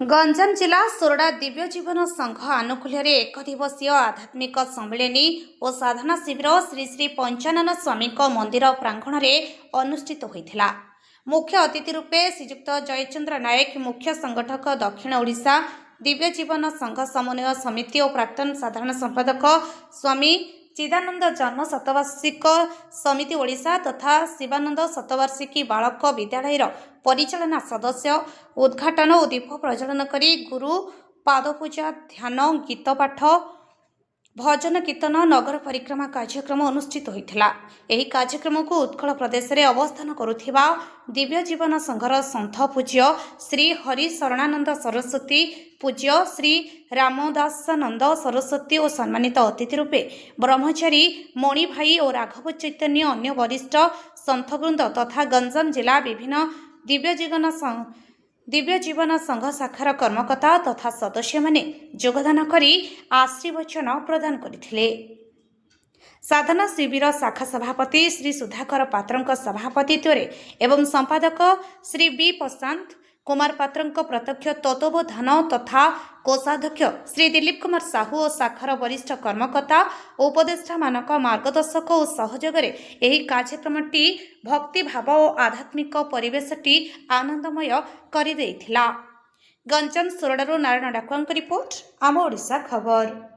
गंजाम जिला सोरडा दिव्य जीवन संघ आनुकूल्य एक दिवसीय आध्यात्मिक सम्मिलनी और साधना शिविर श्री श्री पंचानन स्वामी मंदिर प्रांगण में अनुष्ठित होता। मुख्य अतिथि रूपे श्रीजुक्त जयचंद्र नायक मुख्य संगठक दक्षिण ओडिशा दिव्य जीवन संघ समन्वय समिति और प्राक्तन साधारण संपादक स्वामी चिदानंद जन्म शतवार्षिक समिति ओडिशा तथा शिवानंद शतवार्षिकी बालक विद्यालय परिचालना सदस्य उद्घाटन और दीप प्रज्वलन करी गुरु पादपूजा ध्यान गीत पाठ भजन कीर्तन नगर परिक्रमा कार्यक्रम अनुष्ठित होता। यह कार्यक्रम को उत्कल प्रदेश में अवस्थान करुथिबा दिव्य जीवन संघर संथ पूज्य श्री हरि शरणानंद सरस्वती पूज्य श्री रामदासानंद सरस्वती और सम्मानित अतिथि रूपे ब्रह्मचारी मणि भाई और राघव चैतन्य अन्य वरिष्ठ संथवृंद तथा गंजाम जिला विभिन्न दिव्य जीवन संघ शाखार कर्मकर्ता तथा सदस्य माने योगदान करी आशीर्वचन प्रदान करथिले। साधना शिविर शाखा सभापति श्री सुधाकर पात्रंक सभापतित्व एवं संपादक श्री बी प्रशांत कुमार पात्रंक प्रत्यक्ष तत्वबोधन तथा कोषाध्यक्ष श्री दिलीप कुमार साहू और शाखार वरिष्ठ कर्मकर्ता उपदेष्टा मानक मार्गदर्शक और सहयोग में कार्यक्रमटी भक्ति भाव और आध्यात्मिक परिवेशटी आनंदमय कर गंजाम सोरडारू नारायण डाकुआंक रिपोर्ट आम ओडिशा खबर।